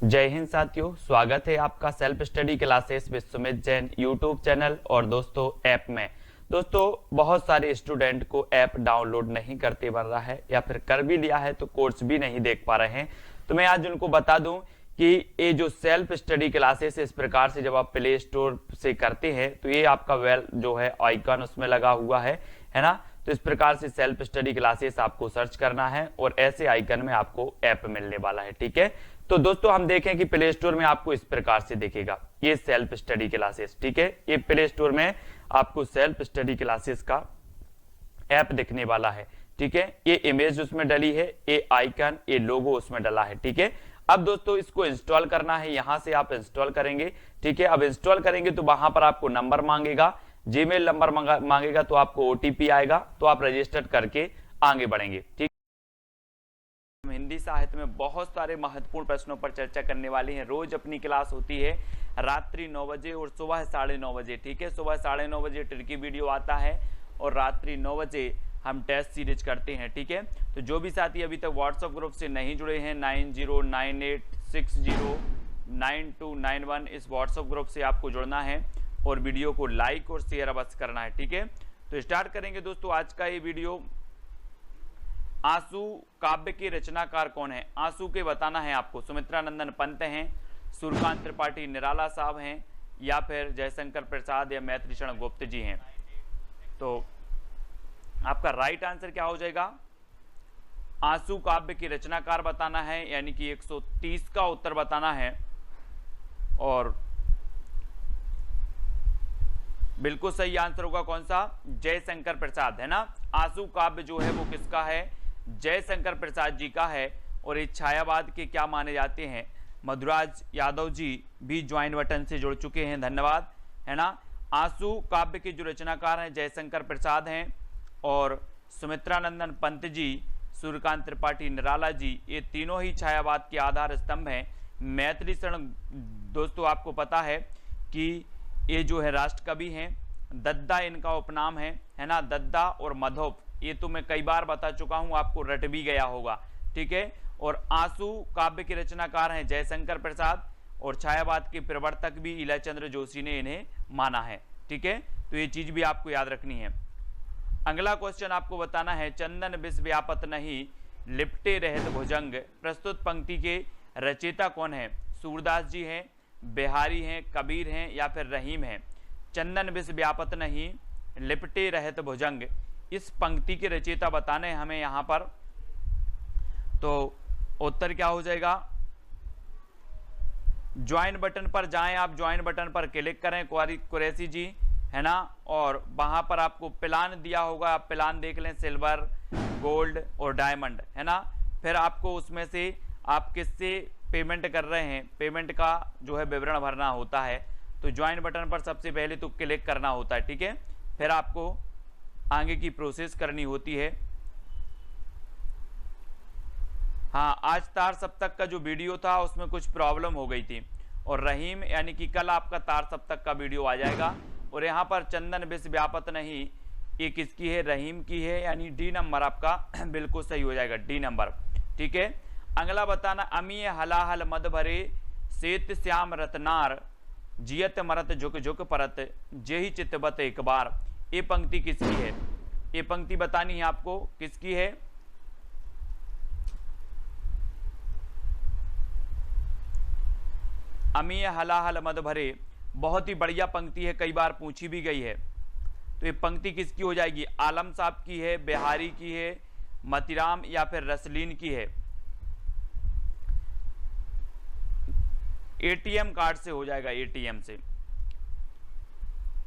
जय हिंद साथियों, स्वागत है आपका self study classes with Sumit Jain YouTube channel और दोस्तों ऐप में। दोस्तों बहुत सारे स्टूडेंट को ऐप डाउनलोड नहीं करते बन रहा है या फिर कर भी लिया है तो कोर्स भी नहीं देख पा रहे हैं। तो मैं आज उनको बता दूं कि ये जो सेल्फ स्टडी क्लासेस इस प्रकार से जब आप प्ले स्टोर से करते हैं तो ये आपका वेल जो है आइकन उसमें लगा हुआ है ना। तो इस प्रकार से सेल्फ स्टडी क्लासेस आपको सर्च करना है और ऐसे आइकन में आपको ऐप मिलने वाला है। ठीक है, तो दोस्तों हम देखें कि प्ले स्टोर में आपको इस प्रकार से दिखेगा ये सेल्फ स्टडी क्लासेस। ठीक है, ये प्ले स्टोर में आपको सेल्फ स्टडी क्लासेस का ऐप दिखने वाला है। ठीक है, ये इमेज उसमें डली है, ये आइकन, ये लोगो उसमें डला है। ठीक है, अब दोस्तों इसको इंस्टॉल करना है, यहां से आप इंस्टॉल करेंगे। ठीक है, अब इंस्टॉल करेंगे तो वहां पर आपको नंबर मांगेगा, जीमेल नंबर मांगेगा, तो आपको ओटीपी आएगा, तो आप रजिस्टर करके आगे बढ़ेंगे। ठीक, हम हिंदी साहित्य में बहुत सारे महत्वपूर्ण प्रश्नों पर चर्चा करने वाले हैं। रोज अपनी क्लास होती है रात्रि 9 बजे और सुबह 9:30 बजे। ठीक है, सुबह 9:30 बजे ट्रिकी वीडियो आता है और रात्रि 9 बजे हम टेस्ट सीरीज करते हैं। ठीक है, तो जो भी साथी अभी तक व्हाट्सएप ग्रुप से नहीं जुड़े हैं 9098609291 इस व्हाट्सएप ग्रुप से आपको जुड़ना है और वीडियो को लाइक और शेयर अवश्य करना है। ठीक है, तो स्टार्ट करेंगे दोस्तों आज का ये वीडियो। आंसू काव्य के रचनाकार कौन है? आंसू के बताना है आपको। सुमित्रा नंदन पंत हैं, सूर्यकांत त्रिपाठी निराला साहब हैं, या फिर जयशंकर प्रसाद या मैत्री शरण गुप्त जी हैं। तो आपका राइट आंसर क्या हो जाएगा? आंसू काव्य की रचनाकार बताना है, यानी कि 130 का उत्तर बताना है। और बिल्कुल सही आंसर होगा कौन सा? जयशंकर प्रसाद, है ना। आंसू काव्य जो है वो किसका है? जयशंकर प्रसाद जी का है। और ये छायावाद के क्या माने जाते हैं? मधुराज यादव जी भी ज्वाइन बटन से जुड़ चुके हैं, धन्यवाद, है ना। आंसू काव्य के जो रचनाकार हैं जयशंकर प्रसाद हैं, और सुमित्रा नंदन पंत जी, सूर्यकांत त्रिपाठी निराला जी, ये तीनों ही छायावाद के आधार स्तंभ हैं। मैथिली शरण दोस्तों आपको पता है कि ये जो है राष्ट्र कवि हैं। दद्दा इनका उपनाम है ना। दद्दा और मधोप ये तो मैं कई बार बता चुका हूं, आपको रट भी गया होगा। ठीक है, और आंसू काव्य के रचनाकार हैं जयशंकर प्रसाद, और छायावाद के प्रवर्तक भी इलाचंद्र जोशी ने इन्हें माना है। ठीक है, तो ये चीज भी आपको याद रखनी है। अगला क्वेश्चन आपको बताना है, चंदन विष व्यापत नहीं लिपटे रहत भुजंग प्रस्तुत पंक्ति के रचयिता कौन है? सूरदास जी हैं, बिहारी हैं, कबीर हैं, या फिर रहीम हैं। चंदन विष व्यापत नहीं लिपटे रहत भुजंग, इस पंक्ति के रचयिता बताने हमें यहां पर। तो उत्तर क्या हो जाएगा? ज्वाइन बटन पर जाएं, आप ज्वाइन बटन पर क्लिक करें कुरैशी जी, है ना। और वहां पर आपको प्लान दिया होगा, आप प्लान देख लें, सिल्वर, गोल्ड और डायमंड, है ना। फिर आपको उसमें से आप किससे पेमेंट कर रहे हैं, पेमेंट का जो है विवरण भरना होता है। तो ज्वाइन बटन पर सबसे पहले तो क्लिक करना होता है। ठीक है, फिर आपको आगे की प्रोसेस करनी होती है। हाँ, आज तार सप्तक का जो वीडियो था उसमें कुछ प्रॉब्लम हो गई थी, और रहीम यानी कि कल आपका तार सप्तक का वीडियो आ जाएगा। और यहाँ पर चंदन विष व्यापत नहीं, ये किसकी है? रहीम की है, यानी डी नंबर आपका बिल्कुल सही हो जाएगा, डी नंबर। ठीक है, अगला बताना, अमीय हलाहल मद भरे सेत श्याम रतनार जियत मरत झुक झुक परत जेहि चितबत एक बार, ये पंक्ति किसकी है? ये पंक्ति बतानी है आपको, किसकी है? अमीय हलाहल मद भरे, बहुत ही बढ़िया पंक्ति है, कई बार पूछी भी गई है। तो ये पंक्ति किसकी हो जाएगी? आलम साहब की है, बिहारी की है, मतीराम या फिर रसलीन की है? एटीएम कार्ड से हो जाएगा, एटीएम से।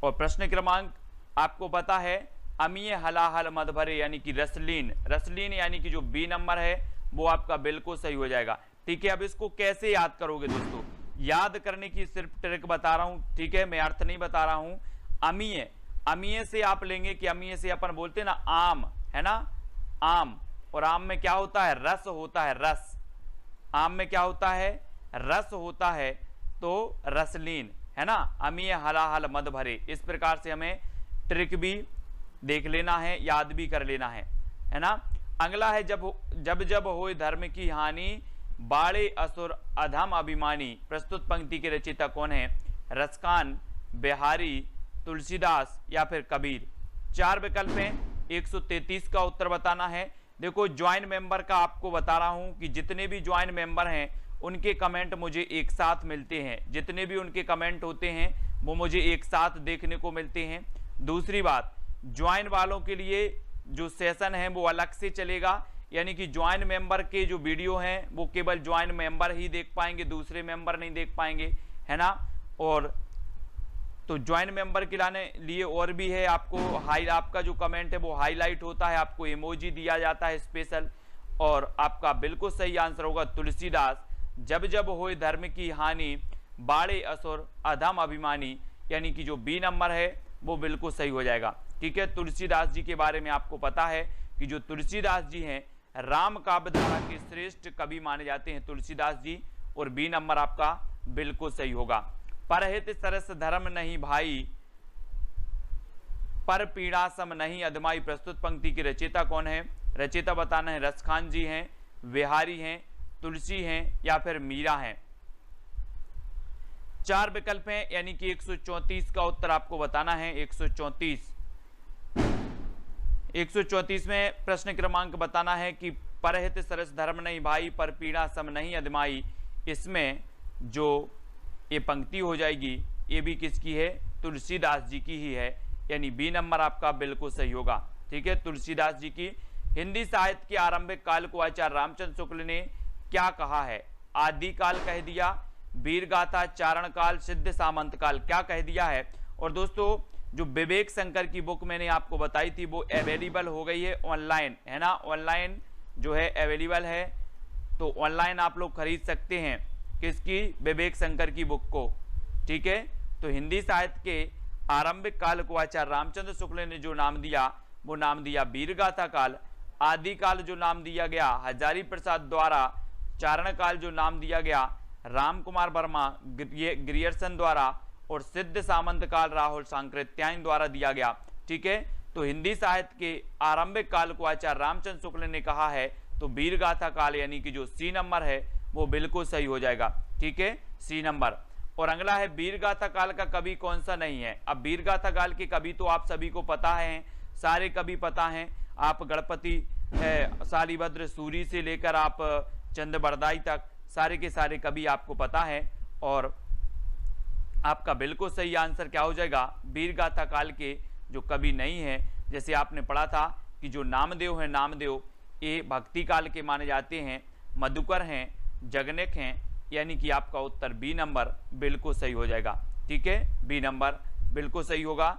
और प्रश्न क्रमांक आपको पता है, अमीय हलाहल मद भरे यानी कि रसलीन, रसलीन यानी कि जो बी नंबर है वो आपका बिल्कुल सही हो जाएगा। ठीक है, अब इसको कैसे याद करोगे दोस्तों? याद करने की सिर्फ ट्रिक बता रहा हूं, ठीक है, मैं अर्थ नहीं बता रहा हूं। अमीय, अमीय से आप लेंगे कि अमीय से अपन बोलते हैं ना आम, है ना, आम, और आम में क्या होता है? रस होता है, रस। आम में क्या होता है? रस होता है, तो रसलीन, है ना। अमीय हलाहल मद भरे, इस प्रकार से हमें ट्रिक भी देख लेना है, याद भी कर लेना है ना। अगला है, जब जब होए धर्म की हानि बाड़े असुर अधम अभिमानी प्रस्तुत पंक्ति के रचयिता कौन है? रसखान, बिहारी, तुलसीदास या फिर कबीर। 4 विकल्प हैं, 133 का उत्तर बताना है। देखो ज्वाइन मेंबर का आपको बता रहा हूं कि जितने भी ज्वाइन मेंबर हैं उनके कमेंट मुझे एक साथ मिलते हैं, जितने भी उनके कमेंट होते हैं वो मुझे एक साथ देखने को मिलते हैं। दूसरी बात, ज्वाइन वालों के लिए जो सेशन है वो अलग से चलेगा, यानी कि ज्वाइन मेंबर के जो वीडियो हैं वो केवल ज्वाइन मेंबर ही देख पाएंगे, दूसरे मेंबर नहीं देख पाएंगे, है ना। और तो ज्वाइन मेंबर के लिए और भी है, आपको आपका जो कमेंट है वो हाईलाइट होता है, आपको इमोजी दिया जाता है स्पेशल। और आपका बिल्कुल सही आंसर होगा तुलसीदास, जब जब होए धर्म की हानि बाड़े असुर अधम अभिमानी, यानी कि जो बी नंबर है वो बिल्कुल सही हो जाएगा। ठीक है, तुलसीदास जी के बारे में आपको पता है कि जो तुलसीदास जी हैं राम काव्य धारा के श्रेष्ठ कवि माने जाते हैं तुलसीदास जी, और बी नंबर आपका बिल्कुल सही होगा। परहित सरस धर्म नहीं भाई, पर पीड़ा सम नहीं अदमाई प्रस्तुत पंक्ति के रचयिता कौन है? रचयिता बताना है, रसखान जी हैं, बिहारी हैं, तुलसी हैं या फिर मीरा हैं। 4 विकल्प हैं, यानी कि 134 का उत्तर आपको बताना है। 134 में प्रश्न क्रमांक बताना है कि परहित सरस धर्म नहीं भाई, पर पीड़ा सम नहीं अदमाई। इसमें जो ये पंक्ति हो जाएगी ये भी किसकी है? तुलसीदास जी की ही है, यानी बी नंबर आपका बिल्कुल सही होगा। ठीक है, तुलसीदास जी की। हिंदी साहित्य के आरंभिक काल को आचार्य रामचंद्र शुक्ल ने क्या कहा है? आदि काल कह दिया, वीर गाथा, चारण काल, सिद्ध सामंत काल, क्या कह दिया है? और दोस्तों जो विवेक शंकर की बुक मैंने आपको बताई थी वो अवेलेबल हो गई है ऑनलाइन, है ना। ऑनलाइन जो है अवेलेबल है, तो ऑनलाइन आप लोग खरीद सकते हैं किसकी? विवेक शंकर की बुक को। ठीक है, तो हिंदी साहित्य के आरंभिक काल को आचार्य रामचंद्र शुक्ल ने जो नाम दिया वो नाम दिया वीरगाथा काल। आदि काल जो नाम दिया गया हजारी प्रसाद द्वारा, चारण काल जो नाम दिया गया राम कुमार वर्मा ग्रियर्सन द्वारा, और सिद्ध सामंत काल राहुल सांकृत्यायन द्वारा दिया गया। ठीक है, तो हिंदी साहित्य के आरंभिक काल को आचार्य रामचंद्र शुक्ल ने कहा है, तो वीरगाथा काल यानी कि जो सी नंबर है वो बिल्कुल सही हो जाएगा। ठीक है, सी नंबर। और अगला है वीरगाथा काल का कवि कौन सा नहीं है? अब वीरगाथा काल के कवि तो आप सभी को पता है, सारे कवि पता हैं। आप गणपति शालिभद्र सूरी से लेकर आप चंद बरदाई तक सारे के सारे कवि आपको पता है। और आपका बिल्कुल सही आंसर क्या हो जाएगा? वीरगाथा काल के जो कवि नहीं है, जैसे आपने पढ़ा था कि जो नामदेव है, नामदेव ये भक्ति काल के माने जाते हैं, मधुकर हैं, जगनेक हैं, यानी कि आपका उत्तर बी नंबर बिल्कुल सही हो जाएगा। ठीक है, बी नंबर बिल्कुल सही होगा।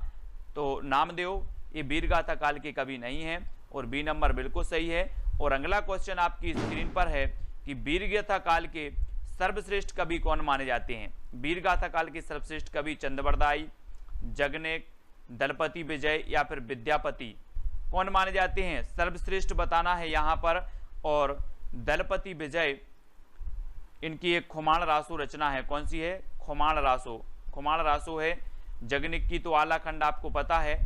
तो नामदेव ये वीरगाथा काल के कवि नहीं है और बी नंबर बिल्कुल सही है। और अगला क्वेश्चन आपकी स्क्रीन पर है कि वीरगाथा काल के सर्वश्रेष्ठ कवि कौन माने जाते हैं? वीरगाथा काल के सर्वश्रेष्ठ कवि चंद्रबरदाई, जगनेक, दलपति विजय या फिर विद्यापति, कौन माने जाते हैं? सर्वश्रेष्ठ बताना है यहाँ पर। और दलपति विजय इनकी एक खुमाण रासो रचना है, कौन सी है? खुमाण रासो, खुमाण रासो है। जगनेक की तो आला खंड आपको पता है,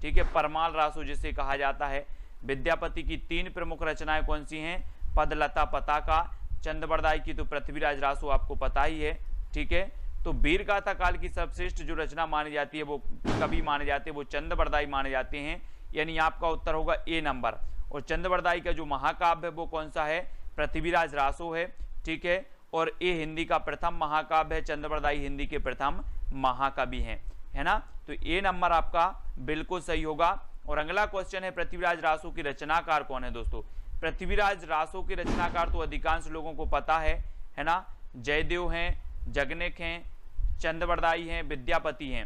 ठीक है, परमाल रासो जिसे कहा जाता है। विद्यापति की 3 प्रमुख रचनाएं कौन सी हैं? पदलता पताका। चंद्रबरदाई की तो पृथ्वीराज रासो आपको पता ही है। ठीक है, तो वीरगाथा काल की सर्वश्रेष्ठ जो रचना मानी जाती है, वो कवि माने जाते हैं, वो चंद्रबरदाई माने जाते हैं, यानी आपका उत्तर होगा ए नंबर। और चंद्रबरदाई का जो महाकाव्य है वो कौन सा है? पृथ्वीराज रासो है। ठीक है, और ये हिंदी का प्रथम महाकाव्य है, चंद्रबरदाई हिंदी के प्रथम महाकवि हैं, है ना। तो ए नंबर आपका बिल्कुल सही होगा। और अगला क्वेश्चन है पृथ्वीराज रासो की रचनाकार कौन है? दोस्तों पृथ्वीराज रासो के रचनाकार तो अधिकांश लोगों को पता है ना। जयदेव हैं, जगनेक हैं, चंद्रबरदाई हैं, विद्यापति हैं।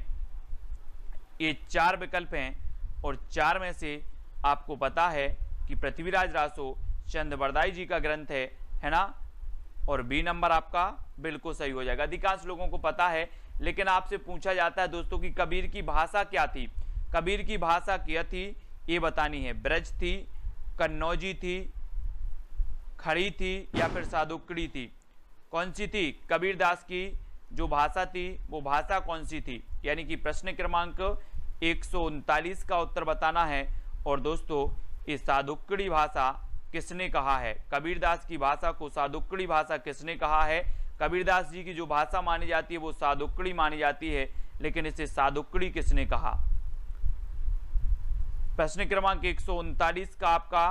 ये 4 विकल्प हैं और 4 में से आपको पता है कि पृथ्वीराज रासो चंद्रबरदाई जी का ग्रंथ है ना। और बी नंबर आपका बिल्कुल सही हो जाएगा। अधिकांश लोगों को पता है, लेकिन आपसे पूछा जाता है दोस्तों कि कबीर की भाषा क्या थी? कबीर की भाषा क्या थी ये बतानी है। ब्रज थी, कन्नौजी थी, खड़ी थी या फिर सादुकड़ी थी? कौन सी थी? कबीरदास की जो भाषा थी वो भाषा कौन सी थी? यानी कि प्रश्न क्रमांक 139 का उत्तर बताना है। और दोस्तों इस सादुकड़ी भाषा किसने कहा है? कबीरदास की भाषा को सादुक्कड़ी भाषा किसने कहा है? कबीरदास जी की जो भाषा मानी जाती है वो सादुक्कड़ी मानी जाती है, लेकिन इसे सादुक्कड़ी किसने कहा? प्रश्न क्रमांक 139 का आपका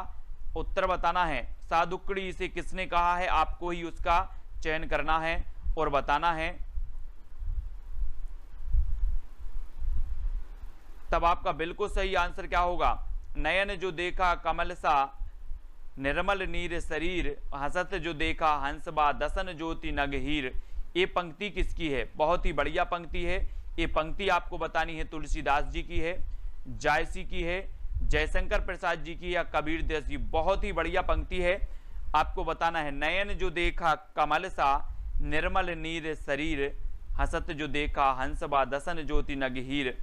उत्तर बताना है। सादुक्कड़ी इसे किसने कहा है, आपको ही उसका चयन करना है और बताना है। तब आपका बिल्कुल सही आंसर क्या होगा? नयन जो देखा कमल सा निर्मल नीर शरीर, हसत जो देखा हंसबा दसन ज्योति नगहीर। ये पंक्ति किसकी है? बहुत ही बढ़िया पंक्ति है। ये पंक्ति आपको बतानी है तुलसीदास जी की है, जायसी की है, जयशंकर प्रसाद जी की या कबीरदास जी। बहुत ही बढ़िया पंक्ति है, आपको बताना है। नयन जो देखा कमल सा निर्मल नीर शरीर, हसत जो देखा हंसबा दसन ज्योति नगहीर।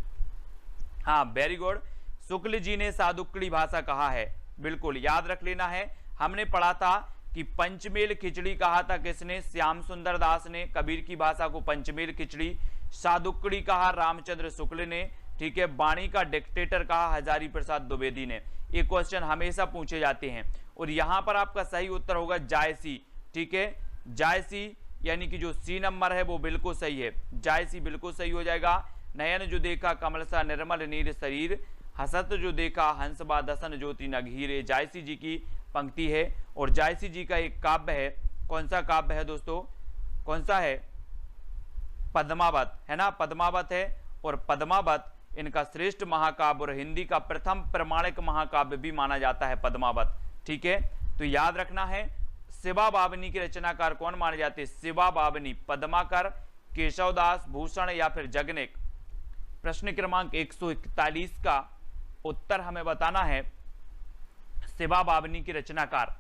हाँ, वेरी गुड। शुक्ल जी ने सादुक्कड़ी भाषा कहा है, बिल्कुल याद रख लेना है। हमने पढ़ा था कि पंचमेल खिचड़ी कहा था किसने? श्याम सुंदर दास ने। कबीर की भाषा को पंचमेल खिचड़ी। सादुक्कड़ी कहा रामचंद्र शुक्ल ने, ठीक है। बाणी का डिक्टेटर कहा हजारी प्रसाद द्विवेदी ने। ये क्वेश्चन हमेशा पूछे जाते हैं और यहाँ पर आपका सही उत्तर होगा जायसी, ठीक है। जायसी यानी कि जो सी नंबर है वो बिल्कुल सही है, जायसी बिल्कुल सही हो जाएगा। नयन जो देखा कमल सा निर्मल नीर शरीर, हसत जो देखा हंसबा दसन ज्योति नगहीर, जायसी जी की पंक्ति है। और जायसी जी का एक काव्य है, कौन सा काव्य है दोस्तों? कौन सा है? पद्मावत, है ना, पद्मावत है। और पद्मावत इनका श्रेष्ठ महाकाव्य और हिंदी का प्रथम प्रमाणिक महाकाव्य भी माना जाता है पद्मावत, ठीक है। तो याद रखना है। शिवा बावनी के रचनाकार कौन माने जाते हैं? शिवा बावनी, पद्माकर, केशवदास, भूषण या फिर जगनेक। प्रश्न क्रमांक 141 का उत्तर हमें बताना है। शिवा बावनी की रचनाकार,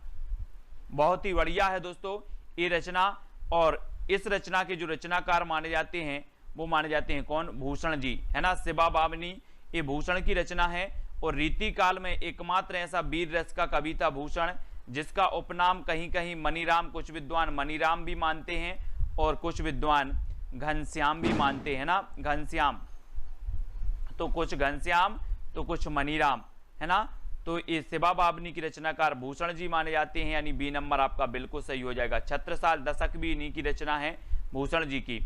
बहुत ही बढ़िया है दोस्तों ये रचना। और इस रचना के जो रचनाकार माने जाते हैं वो माने जाते हैं कौन? भूषण जी, है ना। शिवा बावनी ये भूषण की रचना है। और रीति काल में एकमात्र ऐसा वीर रस का कवि था भूषण, जिसका उपनाम कहीं कहीं मनीराम, कुछ विद्वान मनीराम भी मानते हैं और कुछ विद्वान घनश्याम भी मानते हैं ना, घनश्याम। तो कुछ घनश्याम तो कुछ मनीराम, है ना। तो ये शिवा बावनी की रचनाकार भूषण जी माने जाते हैं, यानी बी नंबर आपका बिल्कुल सही हो जाएगा। छत्रसाल दशक भी इन्हीं की रचना है, भूषण जी की।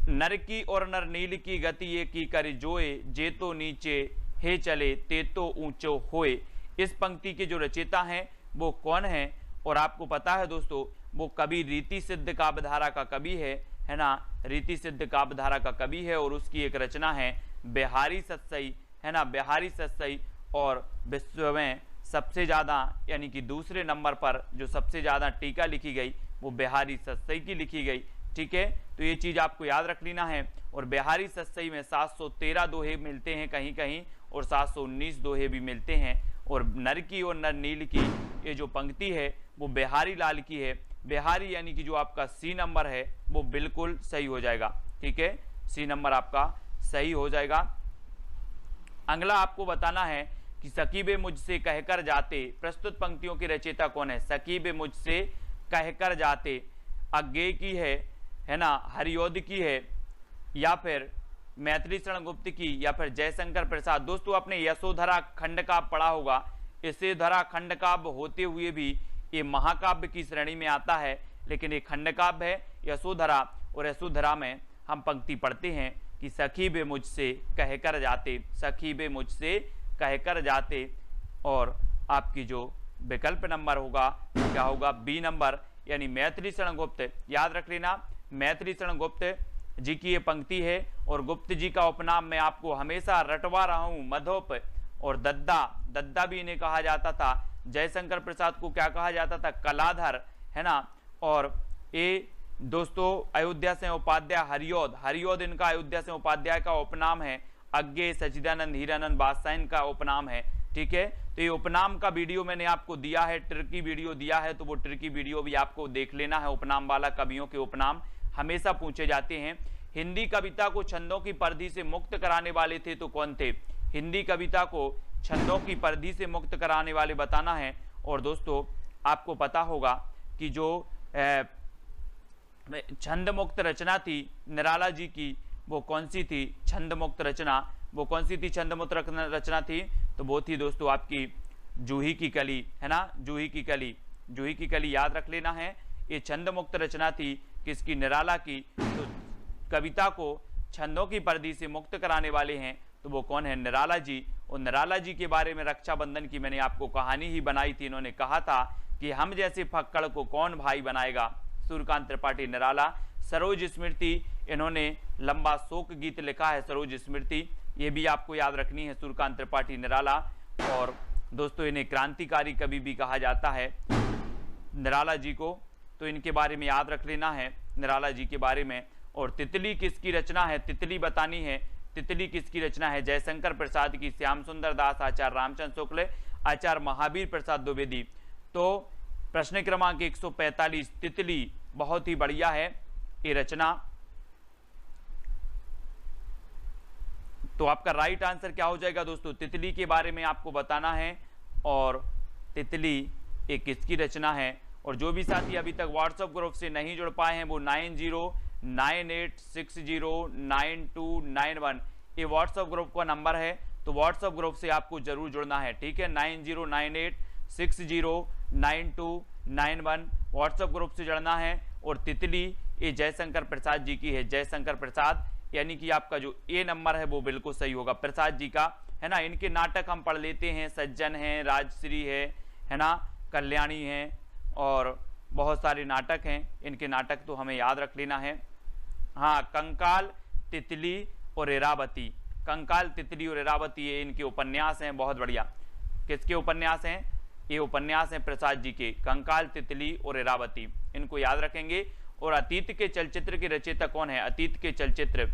नर की और नर नील की गति ये की कर जोए, जे तो नीचे हे चले ते तो ऊंचो होए। इस पंक्ति के जो रचयिता हैं वो कौन है? और आपको पता है दोस्तों, वो कवि रीति सिद्ध काव्यधारा का कवि है ना, रीति सिद्ध काव्यधारा का कवि है। और उसकी एक रचना है बिहारी सतसई, है ना, बिहारी सतसई। और विश्व में सबसे ज़्यादा यानी कि दूसरे नंबर पर जो सबसे ज़्यादा टीका लिखी गई वो बिहारी सतसई की लिखी गई, ठीक है। तो ये चीज़ आपको याद रख लेना है। और बिहारी सतसई में 713 दोहे मिलते हैं कहीं कहीं और 719 दोहे भी मिलते हैं। और नर की और नर नील की ये जो पंक्ति है वो बिहारी लाल की है। बिहारी यानी कि जो आपका सी नंबर है वो बिल्कुल सही हो जाएगा, ठीक है। सी नंबर आपका सही हो जाएगा। अगला आपको बताना है कि सकीबे मुझसे कहकर जाते, प्रस्तुत पंक्तियों के रचयिता कौन है? सकीबे मुझसे कहकर जाते अज्ञेय की है ना, हरियोध की है या फिर मैथिली शरण गुप्त की या फिर जयशंकर प्रसाद। दोस्तों आपने यशोधरा खंड काव्य पढ़ा होगा। यशोधरा खंड काव्य होते हुए भी ये महाकाव्य की श्रेणी में आता है, लेकिन ये खंड काव्य है यशोधरा। और यशोधरा में हम पंक्ति पढ़ते हैं कि सखी बे मुझसे कहकर जाते, सखी बे मुझसे कहकर जाते। और आपकी जो विकल्प नंबर होगा क्या होगा? बी नंबर, यानी मैथिली शरण गुप्त। याद रख लेना, मैथिली शरण गुप्त जी की ये पंक्ति है। और गुप्त जी का उपनाम मैं आपको हमेशा रटवा रहा हूँ, मधोप और दद्दा, दद्दा भी इन्हें कहा जाता था। जयशंकर प्रसाद को क्या कहा जाता था? कलाधर, है ना। और ये दोस्तों अयोध्या से उपाध्याय हरियोध, हरियोध इनका अयोध्या से उपाध्याय का उपनाम है। अज्ञेय, सच्चिदानंद, हीरानंद बादशाह इनका उपनाम है, ठीक है। तो ये उपनाम का वीडियो मैंने आपको दिया है, ट्रिकी वीडियो दिया है, तो वो ट्रिकी वीडियो भी आपको देख लेना है। उपनाम वाला, कवियों के उपनाम हमेशा पूछे जाते हैं। हिंदी कविता को छंदों की परिधि से मुक्त कराने वाले थे तो कौन थे? हिंदी कविता को छंदों की परिधि से मुक्त कराने वाले बताना है। और दोस्तों आपको पता होगा कि जो छंद मुक्त रचना थी निराला जी की, वो कौन सी थी? छंद मुक्त रचना वो कौन सी थी? छंद मुक्त रचना थी तो वो थी दोस्तों आपकी जूही की कली, है ना, जूही की कली, जूही की कली याद रख लेना है। ये छंद मुक्त रचना थी किसकी, निराला की। तो कविता को छंदों की परिधि से मुक्त कराने वाले हैं तो वो कौन है, निराला जी। और निराला जी के बारे में रक्षाबंधन की मैंने आपको कहानी ही बनाई थी। इन्होंने कहा था कि हम जैसे फक्कड़ को कौन भाई बनाएगा, सूर्यकांत त्रिपाठी निराला। सरोज स्मृति, इन्होंने लंबा शोक गीत लिखा है सरोज स्मृति, ये भी आपको याद रखनी है, सूर्यकांत त्रिपाठी निराला। और दोस्तों इन्हें क्रांतिकारी कवि भी कहा जाता है निराला जी को, तो इनके बारे में याद रख लेना है निराला जी के बारे में। और तितली किसकी रचना है, तितली बतानी है, तितली किसकी रचना है, जयशंकर प्रसाद की, श्याम सुंदर दास, आचार्य रामचंद्र शुक्ल, आचार्य महावीर प्रसाद द्विवेदी। तो प्रश्न क्रमांक 145 तितली, बहुत ही बढ़िया है ये रचना। तो आपका राइट आंसर क्या हो जाएगा दोस्तों, तितली के बारे में आपको बताना है और तितली एक किसकी रचना है। और जो भी साथी अभी तक व्हाट्सएप ग्रुप से नहीं जुड़ पाए हैं वो 9098609291 ये व्हाट्सएप ग्रुप का नंबर है, तो व्हाट्सएप ग्रुप से आपको जरूर जुड़ना है, ठीक है। 9098609291 व्हाट्सएप ग्रुप से जुड़ना है। और तितली ये जयशंकर प्रसाद जी की है, जयशंकर प्रसाद, यानी कि आपका जो ए नंबर है वो बिल्कुल सही होगा, प्रसाद जी का, है ना। इनके नाटक हम पढ़ लेते हैं, सज्जन है, राजश्री है ना, कल्याणी है, और बहुत सारे नाटक हैं इनके, नाटक तो हमें याद रख लेना है। हाँ, कंकाल, तितली और इरावती, कंकाल, तितली और इरावती ये इनके उपन्यास हैं, बहुत बढ़िया। किसके उपन्यास हैं, ये उपन्यास हैं प्रसाद जी के, कंकाल, तितली और इरावती, इनको याद रखेंगे। और अतीत के चलचित्र के रचयिता कौन है, अतीत के चलचित्र,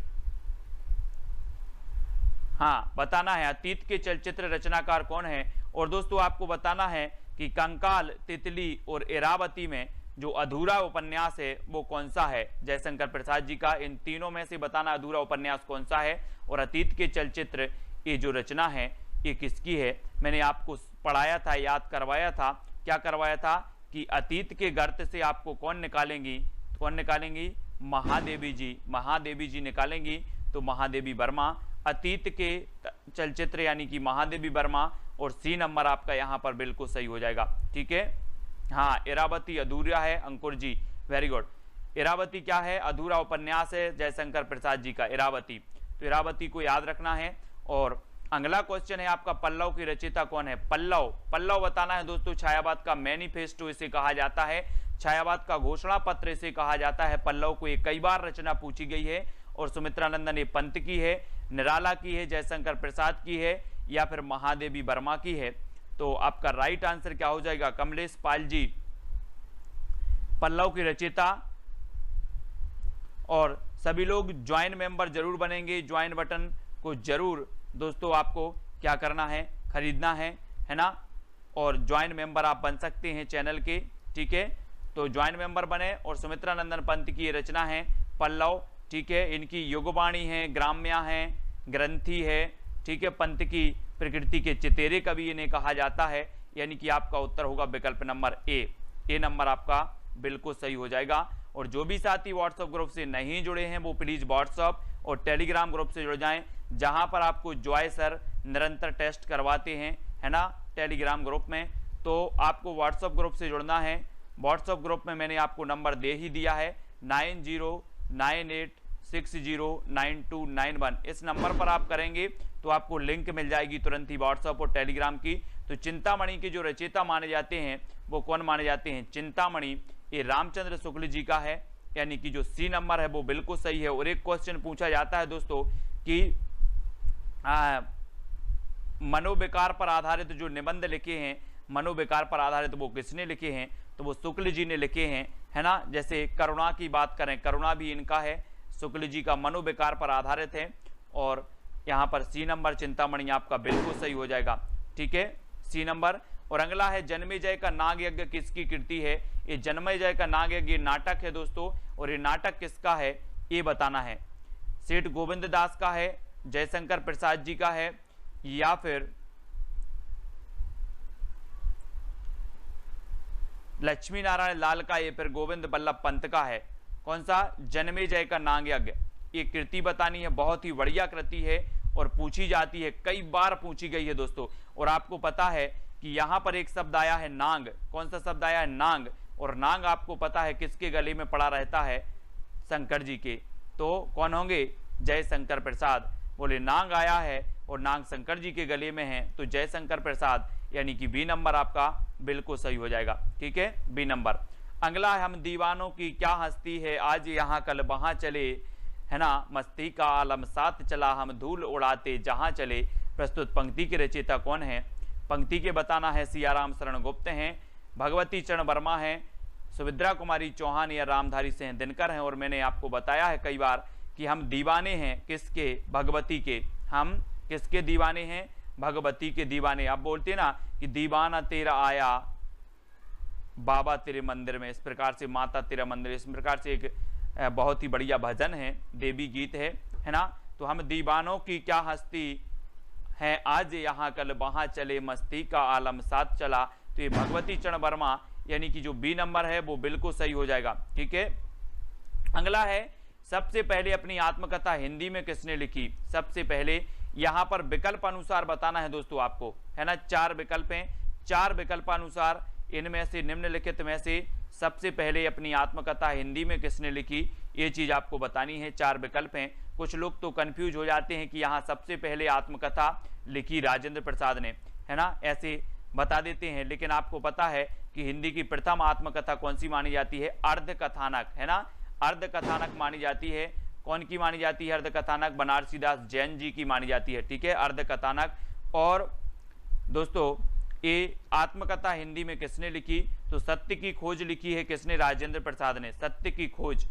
हाँ बताना है, अतीत के चलचित्र रचनाकार कौन है। और दोस्तों आपको बताना है कि कंकाल, तितली और इरावती में जो अधूरा उपन्यास है वो कौन सा है, जयशंकर प्रसाद जी का। इन तीनों में से बताना अधूरा उपन्यास कौन सा है। और अतीत के चलचित्र ये जो रचना है ये किसकी है, मैंने आपको पढ़ाया था, याद करवाया था, क्या करवाया था कि अतीत के गर्त से आपको कौन निकालेंगी, कौन निकालेंगी, महादेवी जी, महादेवी जी निकालेंगी। तो महादेवी वर्मा, अतीत के चलचित्र यानी कि महादेवी वर्मा, और सी नंबर आपका यहाँ पर बिल्कुल सही हो जाएगा, ठीक है। हाँ, इरावती अधूरा है, अंकुर जी वेरी गुड। इरावती क्या है, अधूरा उपन्यास है जयशंकर प्रसाद जी का, इरावती। तो इरावती को याद रखना है। और अगला क्वेश्चन है आपका, पल्लव की रचयिता कौन है, पल्लव, पल्लव बताना है दोस्तों। छायावाद का मैनिफेस्टो इसे कहा जाता है, छायावाद का घोषणा पत्र इसे कहा जाता है पल्लव को। ये कई बार रचना पूछी गई है। और सुमित्रानंदन ये पंत की है, निराला की है, जयशंकर प्रसाद की है, या फिर महादेवी वर्मा की है। तो आपका राइट आंसर क्या हो जाएगा, कमलेश पाल जी, पल्लव की रचयिता। और सभी लोग ज्वाइन मेंबर जरूर बनेंगे, ज्वाइन बटन को जरूर दोस्तों आपको क्या करना है, खरीदना है ना। और ज्वाइन मेंबर आप बन सकते हैं चैनल के, ठीक है। तो ज्वाइन मेंबर बने। और सुमित्रानंदन पंत की रचना है पल्लव, ठीक है। इनकी युगवाणी है, ग्राम्या है, ग्रंथि है, ठीक है। पंत की प्रकृति के चितेरे कवि इन्हें कहा जाता है, यानी कि आपका उत्तर होगा विकल्प नंबर ए नंबर आपका बिल्कुल सही हो जाएगा। और जो भी साथी व्हाट्सएप ग्रुप से नहीं जुड़े हैं वो प्लीज व्हाट्सएप और टेलीग्राम ग्रुप से जुड़ जाएं, जहां पर आपको जॉय सर निरंतर टेस्ट करवाते हैं, है ना, टेलीग्राम ग्रुप में। तो आपको व्हाट्सएप ग्रुप से जुड़ना है। व्हाट्सएप ग्रुप में मैंने आपको नंबर दे ही दिया है, 9098609291। इस नंबर पर आप करेंगे तो आपको लिंक मिल जाएगी तुरंत ही व्हाट्सएप और टेलीग्राम की। तो चिंतामणि के जो रचयिता माने जाते हैं वो कौन माने जाते हैं, चिंतामणि ये रामचंद्र शुक्ल जी का है, यानी कि जो सी नंबर है वो बिल्कुल सही है। और एक क्वेश्चन पूछा जाता है दोस्तों कि मनोविकार पर आधारित जो निबंध लिखे हैं, मनोविकार पर आधारित वो किसने लिखे हैं, तो वो शुक्ल जी ने लिखे हैं, है ना। जैसे करुणा की बात करें, करुणा भी इनका है, शुक्ल जी का, मनोविकार पर आधारित है। और यहाँ पर सी नंबर चिंतामणि आपका बिल्कुल सही हो जाएगा, ठीक है, सी नंबर। और अगला है जन्मेजय का नाग यज्ञ किसकी कृति है, ये जन्मेजय का नाग यज्ञ नाटक है दोस्तों। और ये नाटक किसका है ये बताना है, सेठ गोविंद दास का है, जयशंकर प्रसाद जी का है, या फिर लक्ष्मी नारायण लाल का, ये फिर गोविंद बल्लभ पंत का है। कौन सा, जन्मेजय का नाग यज्ञ, ये कृति बतानी है, बहुत ही बढ़िया कृति है और पूछी जाती है, कई बार पूछी गई है दोस्तों। और आपको पता है कि यहां पर एक शब्द आया है नांग। कौन सा शब्द आया है? नांग। और नांग आपको पता है किसके गले में पड़ा रहता है? शंकर जी के। तो कौन होंगे? जयशंकर प्रसाद। बोले नांग आया है और नांग शंकर जी के गले में है, तो जयशंकर प्रसाद, यानी कि बी नंबर आपका बिल्कुल सही हो जाएगा। ठीक है, बी नंबर। अगला है, हम दीवानों की क्या हस्ती है, आज यहाँ कल वहां चले, है ना, मस्ती का आलम साथ चला, हम धूल उड़ाते जहां चले। प्रस्तुत पंक्ति के रचयिता कौन है? पंक्ति के बताना है। सियाराम शरण गुप्त हैं, भगवती चरण वर्मा हैं, सुभद्रा कुमारी चौहान या रामधारी सिंह दिनकर हैं। और मैंने आपको बताया है कई बार कि हम दीवाने हैं किसके? भगवती के। हम किसके दीवाने हैं? भगवती के दीवाने। आप बोलते ना कि दीवाना तेरा आया बाबा तेरे मंदिर में, इस प्रकार से माता तेरा मंदिर, इस प्रकार से एक बहुत ही बढ़िया भजन है, देवी गीत है ना। तो हम दीवानों की क्या हस्ती है, आज यहाँ कल वहां चले, मस्ती का आलम साथ चला। तो ये भगवती चरण वर्मा, यानी कि जो बी नंबर है वो बिल्कुल सही हो जाएगा। ठीक है, अगला है, सबसे पहले अपनी आत्मकथा हिंदी में किसने लिखी? सबसे पहले यहां पर विकल्प अनुसार बताना है दोस्तों आपको, है ना। 4 विकल्प हैं, 4 विकल्पानुसार इनमें से निम्नलिखित में से सबसे पहले अपनी आत्मकथा हिंदी में किसने लिखी, ये चीज आपको बतानी है। 4 विकल्प हैं। कुछ लोग तो कंफ्यूज हो जाते हैं कि यहाँ सबसे पहले आत्मकथा लिखी राजेंद्र प्रसाद ने, है ना, ऐसे बता देते हैं। लेकिन आपको पता है कि हिंदी की प्रथम आत्मकथा कौन सी मानी जाती है? अर्ध कथानक, है ना, अर्ध कथानक मानी जाती है। कौन की मानी जाती है अर्ध कथानक? बनारसी दास जैन जी की मानी जाती है। ठीक है, अर्ध कथानक। और दोस्तों ये आत्मकथा हिंदी में किसने लिखी? तो सत्य की खोज लिखी है किसने? राजेंद्र प्रसाद ने। सत्य की खोज,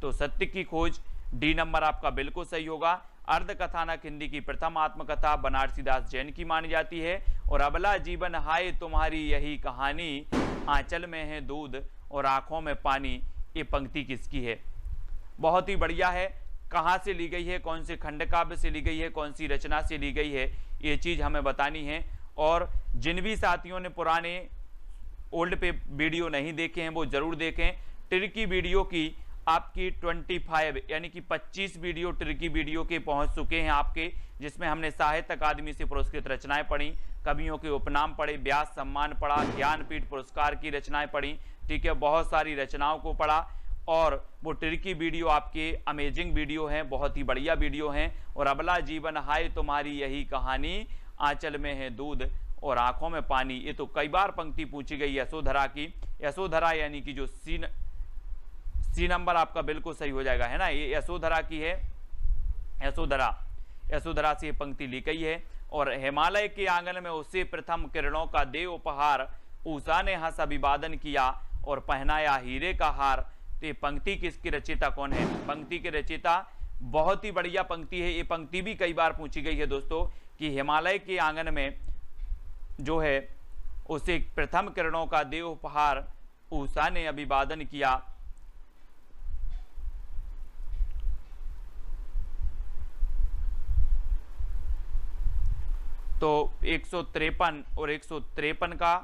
तो सत्य की खोज डी नंबर आपका बिल्कुल सही होगा। अर्ध कथानक हिंदी की प्रथम आत्मकथा बनारसी दास जैन की मानी जाती है। और अबला जीवन हाय तुम्हारी यही कहानी, आंचल में है दूध और आंखों में पानी, ये पंक्ति किसकी है? बहुत ही बढ़िया है। कहाँ से ली गई है, कौन से खंड काव्य से ली गई है, कौन सी रचना से ली गई है, ये चीज हमें बतानी है। और जिन भी साथियों ने पुराने ओल्ड पे वीडियो नहीं देखे हैं वो जरूर देखें। ट्रिकी वीडियो की आपकी 25 यानी कि 25 वीडियो ट्रिकी वीडियो के पहुंच चुके हैं आपके, जिसमें हमने साहित्य अकादमी से पुरस्कृत रचनाएं पढ़ी, कवियों के उपनाम पढ़े, व्यास सम्मान पढ़ा, ज्ञानपीठ पुरस्कार की रचनाएं पढ़ी। ठीक है, बहुत सारी रचनाओं को पढ़ा। और वो ट्रिकी वीडियो आपके अमेजिंग वीडियो हैं, बहुत ही बढ़िया वीडियो हैं। और अबला जीवन हाय तुम्हारी यही कहानी, आंचल में है दूध और आंखों में पानी, ये तो कई बार पंक्ति पूछी गई यशोधरा की। यशोधरा यानी कि जो सी नंबर आपका बिल्कुल सही हो जाएगा, है ना, ये यशोधरा की है। यशोधरा से ये पंक्ति ली गई है। और हिमालय के आंगन में उसे प्रथम किरणों का दे उपहार, उषा ने हंस अभिवादन किया और पहनाया हीरे का हार। तो ये पंक्ति किसकी रचयिता कौन है? पंक्ति के रचयिता, बहुत ही बढ़िया पंक्ति है। ये पंक्ति भी कई बार पूछी गई है दोस्तों कि हिमालय के आंगन में जो है उसे प्रथम किरणों का दे उपहार, उषा ने अभिवादन किया। तो 153 और 153 का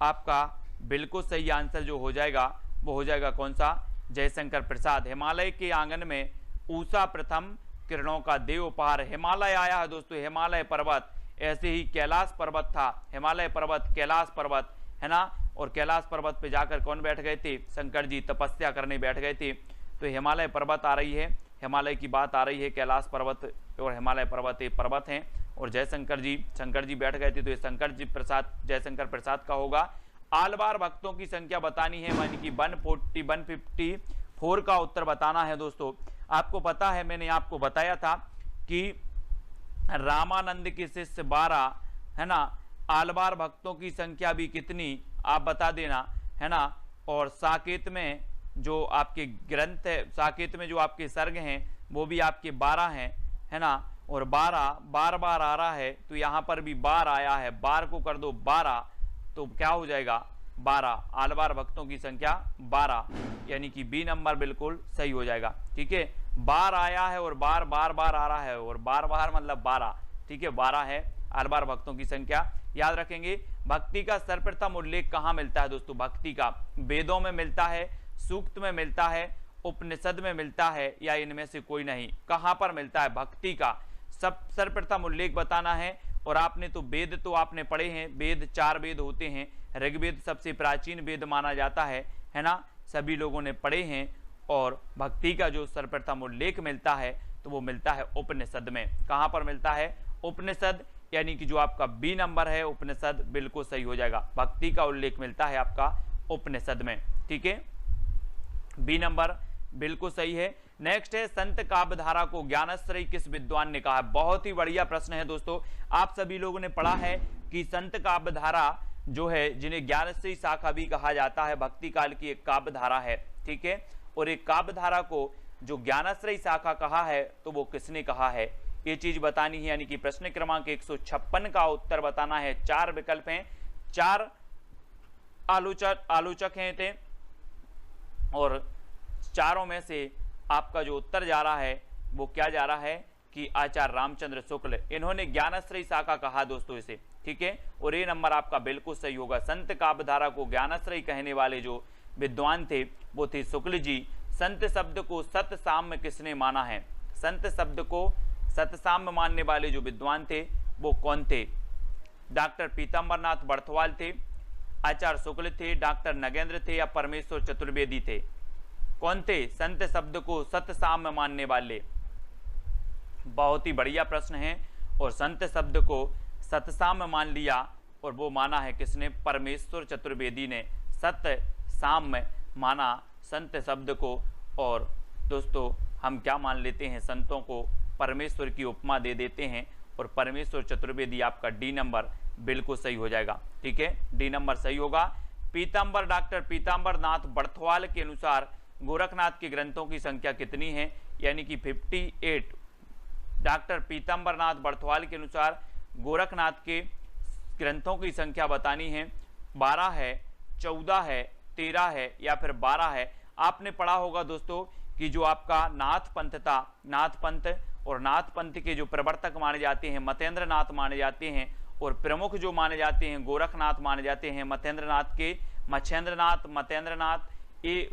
आपका बिल्कुल सही आंसर जो हो जाएगा वो हो जाएगा कौन सा? जयशंकर प्रसाद। हिमालय के आंगन में उषा प्रथम किरणों का देव उपहार। हिमालय आया है दोस्तों, हिमालय पर्वत, ऐसे ही कैलाश पर्वत था, हिमालय पर्वत, कैलाश पर्वत, है ना। और कैलाश पर्वत पे जाकर कौन बैठ गए थे? शंकर जी तपस्या करने बैठ गए थे। तो हिमालय पर्वत आ रही है, हिमालय की बात आ रही है, कैलाश पर्वत और हिमालय पर्वत ये पर्वत हैं। और जयशंकर जी बैठ गए थे, तो ये शंकर जी प्रसाद, जयशंकर प्रसाद का होगा। आलवार भक्तों की संख्या बतानी है, यानी कि 154 का उत्तर बताना है दोस्तों। आपको पता है, मैंने आपको बताया था कि रामानंद के शिष्य 12, है ना। आलवार भक्तों की संख्या भी कितनी आप बता देना, है ना। और साकेत में जो आपके ग्रंथ है, साकेत में जो आपके सर्ग हैं वो भी आपके 12 हैं, है ना। और 12 बार आ रहा है, तो यहाँ पर भी 12 आया है, 12 को कर दो 12, तो क्या हो जाएगा? 12। आलवार भक्तों की संख्या 12, यानी कि बी नंबर बिल्कुल सही हो जाएगा। ठीक है, 12 आया है और बार आ रहा है, और बार मतलब 12। ठीक है, 12 है आलवार भक्तों की संख्या। याद रखेंगे, भक्ति का सर्वप्रथम उल्लेख कहाँ मिलता है दोस्तों? भक्ति का वेदों में मिलता है, सूक्त में मिलता है, उपनिषद में मिलता है, या इनमें से कोई नहीं? कहाँ पर मिलता है भक्ति का सर्वप्रथम उल्लेख बताना है। और आपने तो वेद तो आपने पढ़े हैं, वेद 4 वेद होते हैं, ऋग्वेद सबसे प्राचीन वेद माना जाता है ना, सभी लोगों ने पढ़े हैं। और भक्ति का जो सर्वप्रथम उल्लेख मिलता है तो वो मिलता है उपनिषद में। कहाँ पर मिलता है? उपनिषद, यानी कि जो आपका बी नंबर है उपनिषद बिल्कुल सही हो जाएगा। भक्ति का उल्लेख मिलता है आपका उपनिषद में, ठीक है, बी नंबर बिल्कुल सही है। नेक्स्ट है संत काव्यधारा को ज्ञानाश्रयी किस विद्वान ने कहा है? बहुत ही बढ़िया प्रश्न है दोस्तों। आप सभी लोगों ने पढ़ा है कि संत काव्यधारा जो है, जिन्हें ज्ञानाश्रयी शाखा भी कहा जाता है, भक्ति काल की एक काव्यधारा है, ठीक है। और एक काव्यधारा को जो ज्ञानाश्रयी शाखा कहा है तो वो किसने कहा है, ये चीज बतानी है। यानी कि प्रश्न क्रमांक 156 का उत्तर बताना है। 4 विकल्प हैं, 4 आलोचक हैं थे, और चारों में से आपका जो उत्तर जा रहा है वो क्या जा रहा है कि आचार्य रामचंद्र शुक्ल, इन्होंने ज्ञानाश्रयी शाखा कहा दोस्तों इसे, ठीक है। और ये नंबर आपका बिल्कुल सही होगा। संत काव्यधारा को ज्ञानाश्रयी कहने वाले जो विद्वान थे वो थे शुक्ल जी। संत शब्द को सतसाम्य किसने माना है? संत शब्द को सतसाम्य मानने वाले जो विद्वान थे वो कौन थे? डॉक्टर पीताम्बरनाथ बर्थवाल थे, आचार्य शुक्ल थे, डॉक्टर नगेंद्र थे, या परमेश्वर चतुर्वेदी थे? कौन थे संत शब्द को सतसाम्य मानने वाले? बहुत ही बढ़िया प्रश्न है। और संत शब्द को सतसाम्य मान लिया, और वो माना है किसने? परमेश्वर चतुर्वेदी ने सतसाम्य माना संत शब्द को। और दोस्तों हम क्या मान लेते हैं? संतों को परमेश्वर की उपमा दे देते हैं, और परमेश्वर चतुर्वेदी आपका डी नंबर बिल्कुल सही हो जाएगा, ठीक है, डी नंबर सही होगा। पीताम्बर, डॉक्टर पीताम्बरनाथ बर्थवाल के अनुसार गोरखनाथ के ग्रंथों की संख्या कितनी है? यानी कि 58। डॉक्टर पीताम्बरनाथ बर्थवाल के अनुसार गोरखनाथ के ग्रंथों की संख्या बतानी है। 12 है, 14 है, 13 है, या फिर 12 है। आपने पढ़ा होगा दोस्तों कि जो आपका नाथ पंथ था, नाथ पंथ, और नाथ पंथ के जो प्रवर्तक माने जाते हैं मतेंद्र नाथ माने जाते हैं, और प्रमुख जो माने जाते हैं गोरखनाथ माने जाते हैं मतेंद्र नाथ के। मच्छेंद्रनाथ, मतेंद्रनाथ, ये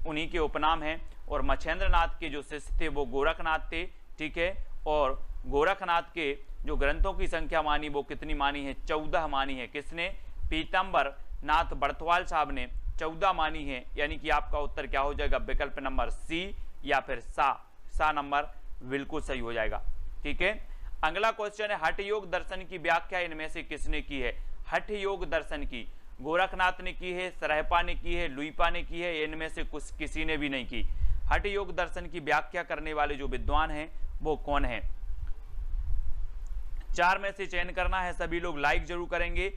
उन्हीं के उपनाम हैं। और मच्छेंद्रनाथ के जो शिष्य थे वो गोरखनाथ थे, ठीक है। और गोरखनाथ के जो ग्रंथों की संख्या मानी वो कितनी मानी है? 14 मानी है। किसने? पीताम्बर नाथ बर्थवाल साहब ने 14 मानी है। यानी कि आपका उत्तर क्या हो जाएगा? विकल्प नंबर सी या फिर सा नंबर बिल्कुल सही हो जाएगा, ठीक है। अगला क्वेश्चन है हठ योग दर्शन की व्याख्या इनमें से किसने की है? हठ योग दर्शन की गोरखनाथ ने की है, सरहपा ने की है, लुईपा ने की है, इनमें से कुछ किसी ने भी नहीं की। हठ योग दर्शन की व्याख्या करने वाले जो विद्वान हैं वो कौन है? 4 में से चयन करना है। सभी लोग लाइक जरूर करेंगे।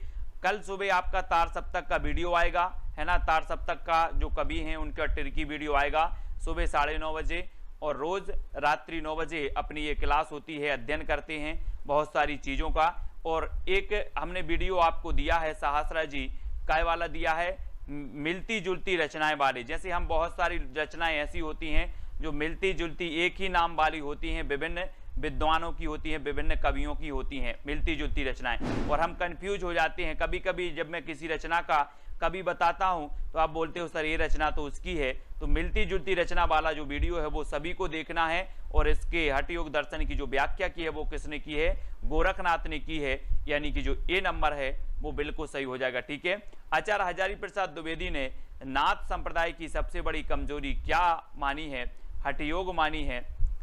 कल सुबह आपका तार सप्तक का वीडियो आएगा, है ना, तार सप्तक का जो कवि हैं उनका टिरकी वीडियो आएगा सुबह 9:30 बजे, और रोज रात्रि 9 बजे अपनी ये क्लास होती है, अध्ययन करते हैं बहुत सारी चीजों का। और एक हमने वीडियो आपको दिया है सहस्रा जी काय वाला दिया है, मिलती जुलती रचनाएं वाले। जैसे हम बहुत सारी रचनाएं ऐसी होती हैं जो मिलती जुलती एक ही नाम वाली होती हैं, विभिन्न विद्वानों की होती हैं, विभिन्न कवियों की होती हैं मिलती जुलती रचनाएं, और हम कंफ्यूज हो जाते हैं। कभी कभी जब मैं किसी रचना का कभी बताता हूं तो आप बोलते हो सर ये रचना तो उसकी है। तो मिलती जुलती रचना वाला जो वीडियो है वो सभी को देखना है। और इसके हठ योग दर्शन की जो व्याख्या की है वो किसने की है? गोरखनाथ ने की है। यानी कि जो ए नंबर है वो बिल्कुल सही हो जाएगा, ठीक है। आचार्य हजारी प्रसाद द्विवेदी ने नाथ संप्रदाय की सबसे बड़ी कमजोरी क्या मानी है? हठ योग मानी है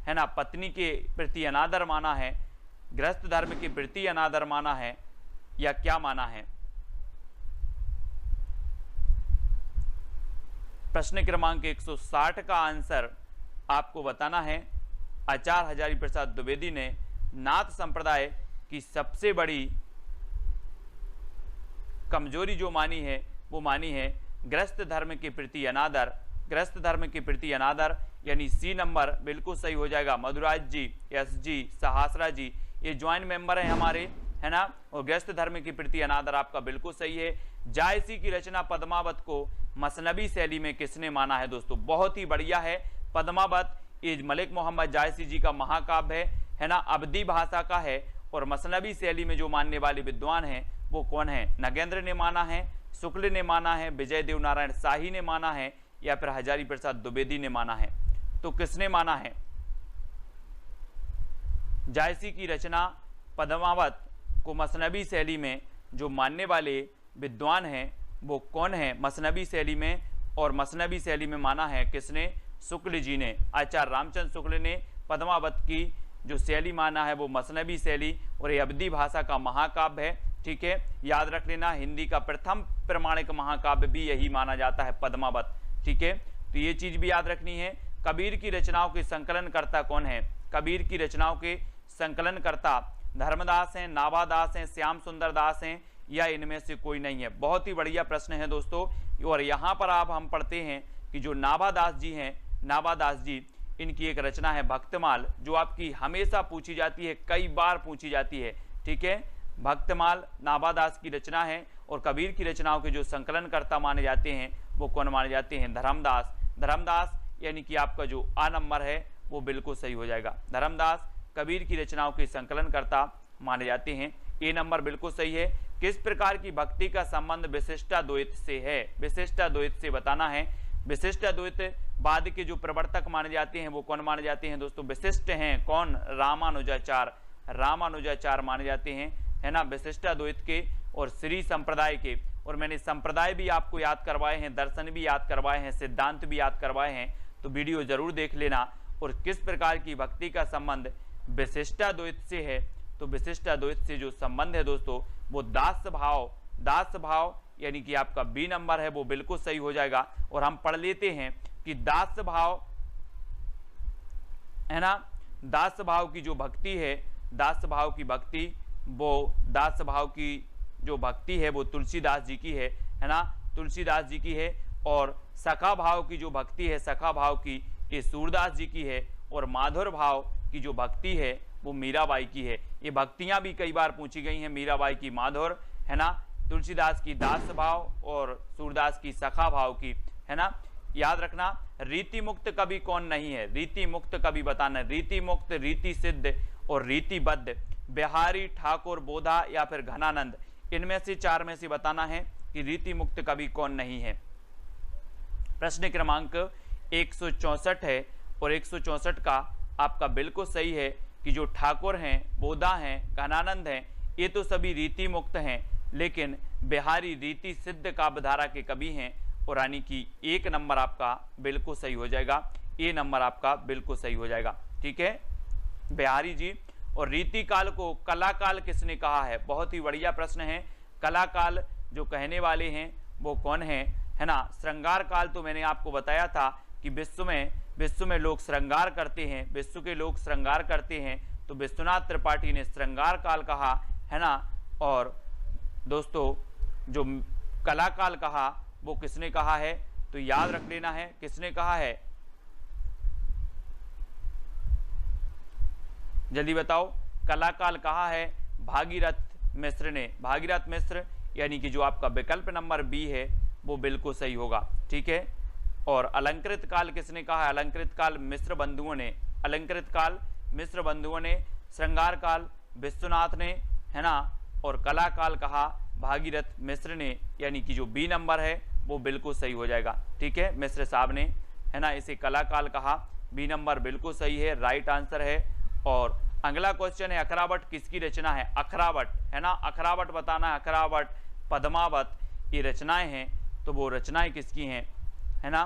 ना, पत्नी के प्रति अनादर माना है, गृहस्थ धर्म के प्रति अनादर माना है, या क्या माना है? प्रश्न क्रमांक 160 का आंसर आपको बताना है। आचार्य हजारी प्रसाद द्विवेदी ने नाथ संप्रदाय की सबसे बड़ी कमजोरी जो मानी है वो मानी है गृहस्थ धर्म के प्रति अनादर। गृहस्थ धर्म के प्रति अनादर यानी सी नंबर बिल्कुल सही हो जाएगा। मधुराज जी, एस जी, सहासरा जी ये ज्वाइंट मेंबर हैं हमारे, है ना। और गृहस्थ धर्म के प्रति अनादर आपका बिल्कुल सही है। जायसी की रचना पद्मावत को मसनबी शैली में किसने माना है? दोस्तों बहुत ही बढ़िया है। पद्मावत ये मलिक मोहम्मद जायसी जी का महाकाव्य है ना, अवधी भाषा का है। और मसनबी शैली में जो मानने वाले विद्वान हैं वो कौन है? नगेंद्र ने माना है, शुक्ल ने माना है, विजय देव नारायण शाही ने माना है, या फिर हजारी प्रसाद द्विवेदी ने माना है? तो किसने माना है? जायसी की रचना पद्मावत को मसनवी शैली में जो मानने वाले विद्वान हैं वो कौन है? मसनवी शैली में, और मसनवी शैली में माना है किसने? शुक्ल जी ने। आचार्य रामचंद्र शुक्ल ने पद्मावत की जो शैली माना है वो मसनवी शैली, और ये अवधी भाषा का महाकाव्य है। ठीक है, याद रख लेना, हिंदी का प्रथम प्रमाणिक महाकाव्य भी यही माना जाता है, पद्मावत। ठीक है, तो ये चीज भी याद रखनी है। कबीर की रचनाओं के संकलनकर्ता कौन है? कबीर की रचनाओं के संकलनकर्ता धर्मदास हैं, नाभादास हैं, श्याम सुंदर दास हैं, या इनमें से कोई नहीं है? बहुत ही बढ़िया प्रश्न है दोस्तों। और यहाँ पर आप हम पढ़ते हैं कि जो नाभादास जी हैं, नाभादास जी, इनकी एक रचना है भक्तमाल, जो आपकी हमेशा पूछी जाती है, कई बार पूछी जाती है। ठीक है, भक्तमाल नाभादास की रचना है। और कबीर की रचनाओं के जो संकलनकर्ता माने जाते हैं वो कौन माने जाते हैं? धर्मदास। धर्मदास यानी कि आपका जो आ नंबर है वो बिल्कुल सही हो जाएगा। धर्मदास कबीर की रचनाओं के संकलनकर्ता माने जाते हैं। ए नंबर बिल्कुल सही है। किस प्रकार की भक्ति का संबंध विशिष्टाद्वैत से है? विशिष्टाद्वैत से बताना है। विशिष्टाद्वैत बाद के जो प्रवर्तक माने जाते हैं वो कौन माने जाते हैं दोस्तों? विशिष्ट हैं कौन? रामानुजाचार्य। रामानुजाचार्य माने जाते हैं, है ना, विशिष्टाद्वैत के और श्री संप्रदाय के। और मैंने संप्रदाय भी आपको याद करवाए हैं, दर्शन भी याद करवाए हैं, सिद्धांत भी याद करवाए हैं, तो वीडियो जरूर देख लेना। और किस प्रकार की भक्ति का संबंध विशिष्टाद्वैत से है? तो विशिष्टाद्वैत से जो संबंध है दोस्तों वो दास भाव, दास भाव यानी कि आपका बी नंबर है वो बिल्कुल सही हो जाएगा। और हम पढ़ लेते हैं कि दास भाव, है ना, दास भाव की जो भक्ति है, दास भाव की भक्ति, वो दास भाव की जो भक्ति है वो तुलसीदास जी की है ना, तुलसीदास जी की है। और सखा भाव की जो भक्ति है, सखा भाव की, ये सूरदास जी की है। और माधुर भाव की जो भक्ति है वो मीराबाई की है। ये भक्तियां भी कई बार पूछी गई हैं, मीराबाई की माधुर, है ना, तुलसीदास की दास भाव और सूरदास की सखा भाव की, है ना। याद रखना, रीति मुक्त कवि कौन नहीं है? रीति मुक्त कवि बताना। रीति मुक्त, रीति सिद्ध और रीतिबद्ध, बिहारी, ठाकुर, बोधा या फिर घनानंद, इनमें से चार में से बताना है कि रीति मुक्त कवि कौन नहीं है। प्रश्न क्रमांक 164 है और 164 का आपका बिल्कुल सही है कि जो ठाकुर हैं, बोधा हैं, घनानंद हैं, ये तो सभी रीति मुक्त हैं, लेकिन बिहारी रीति सिद्ध काव्यधारा के कवि हैं। और यानी कि एक नंबर आपका बिल्कुल सही हो जाएगा, ए नंबर आपका बिल्कुल सही हो जाएगा। ठीक है, बिहारी जी। और रीति काल को कलाकाल किसने कहा है? बहुत ही बढ़िया प्रश्न है। कलाकाल जो कहने वाले हैं वो कौन है, है ना। श्रृंगार काल तो मैंने आपको बताया था कि विश्व में लोग श्रृंगार करते हैं, विश्व के लोग श्रृंगार करते हैं, तो विश्वनाथ त्रिपाठी ने श्रृंगार काल कहा, है ना। और दोस्तों जो कलाकाल कहा वो किसने कहा है? तो याद रख लेना है किसने कहा है, जल्दी बताओ। कलाकाल कहा है भागीरथ मिश्र ने। भागीरथ मिश्र यानी कि जो आपका विकल्प नंबर बी है वो बिल्कुल सही होगा। ठीक है। और अलंकृत काल किसने कहा है? अलंकृत काल मिश्र बंधुओं ने। अलंकृत काल मिश्र बंधुओं ने। श्रृंगार काल विश्वनाथ ने, है ना। और कला काल कहा भागीरथ मिश्र ने, यानी कि जो बी नंबर है वो बिल्कुल सही हो जाएगा। ठीक है, मिश्र साहब ने, है ना, इसे कला काल कहा। बी नंबर बिल्कुल सही है, राइट आंसर है। और अगला क्वेश्चन है अखरावट किसकी रचना है? अखरावट, है ना, अखरावट बताना है। अखरावट, पद्मावत, ये रचनाएं हैं, तो वो रचनाएं किसकी हैं, है ना।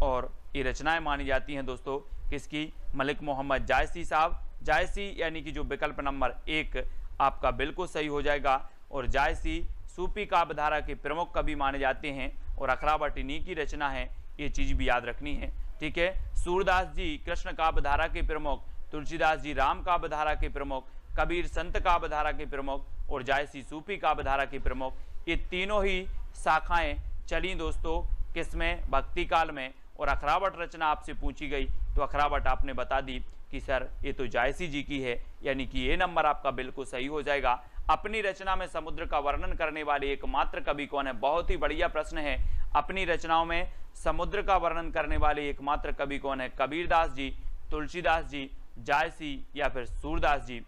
और ये रचनाएं मानी जाती हैं दोस्तों किसकी? मलिक मोहम्मद जायसी साहब। जायसी यानी कि जो विकल्प नंबर 1 आपका बिल्कुल सही हो जाएगा। और जायसी सूफी काव्यधारा के प्रमुख कवि माने जाते हैं और अखरावट इन्हीं की रचना है, ये चीज भी याद रखनी है। ठीक है, सूरदास जी कृष्ण काव्यधारा के प्रमुख, तुलसीदास जी राम काव्यधारा के प्रमुख, कबीर संत काव्यधारा के प्रमुख और जायसी सूफी काव्यधारा के प्रमुख, ये तीनों ही शाखाएं चली दोस्तों किसमें? भक्ति काल में। और अखरावट रचना आपसे पूछी गई तो अखरावट आपने बता दी कि सर ये तो जायसी जी की है, यानी कि ये नंबर आपका बिल्कुल सही हो जाएगा। अपनी रचना में समुद्र का वर्णन करने वाले एकमात्र कवि कौन है? बहुत ही बढ़िया प्रश्न है। अपनी रचनाओं में समुद्र का वर्णन करने वाले एकमात्र कवि कौन है? कबीरदास जी, तुलसीदास जी, जायसी या फिर सूरदास जी।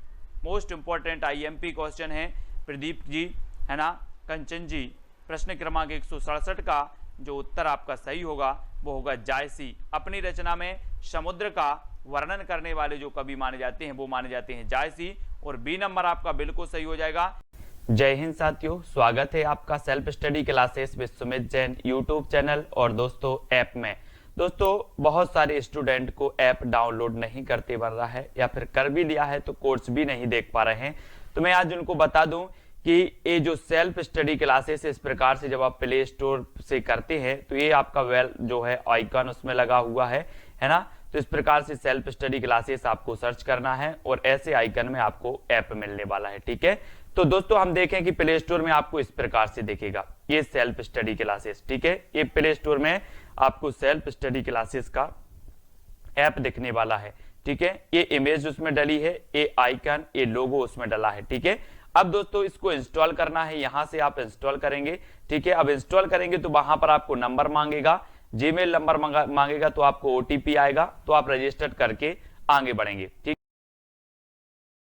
मोस्ट इंपॉर्टेंट आईएमपी क्वेश्चन है। प्रदीप जी, है ना, कंचन जी, प्रश्न क्रमांक 167 का जो उत्तर आपका सही होगा वो होगा जायसी। अपनी रचना में समुद्र का वर्णन करने वाले जो कवि माने जाते हैं वो माने जाते हैं जायसी। और बी नंबर आपका बिल्कुल सही हो जाएगा। जय हिंद साथियों, स्वागत है आपका self study classes with Sumit Jain YouTube channel और दोस्तों ऐप में। दोस्तों बहुत सारे स्टूडेंट को ऐप डाउनलोड नहीं करते बन रहा है या फिर कर भी लिया है तो कोर्स भी नहीं देख पा रहे हैं। तो मैं आज उनको बता दूं कि ये जो सेल्फ स्टडी क्लासेस इस प्रकार से जब आप प्ले स्टोर से करते हैं तो ये आपका वेल जो है आइकन उसमें लगा हुआ है ना। तो इस प्रकार से सेल्फ स्टडी क्लासेस आपको सर्च करना है और ऐसे आइकन में आपको ऐप मिलने वाला है, ठीक है। तो दोस्तों हम देखें कि प्ले स्टोर में आपको इस प्रकार से दिखेगा ये सेल्फ स्टडी क्लासेस, ठीक है। ये प्ले स्टोर में आपको सेल्फ स्टडी क्लासेस का ऐप दिखने वाला है, ठीक है। ये इमेज उसमें डली है, ये आइकन, ये लोगो उसमें डला है, ठीक है। अब दोस्तों इसको इंस्टॉल करना है, यहां से आप इंस्टॉल करेंगे, ठीक है। अब इंस्टॉल करेंगे तो वहां पर आपको नंबर मांगेगा, जीमेल नंबर मांगेगा, तो आपको ओटीपी आएगा, तो आप रजिस्टर करके आगे बढ़ेंगे, ठीक।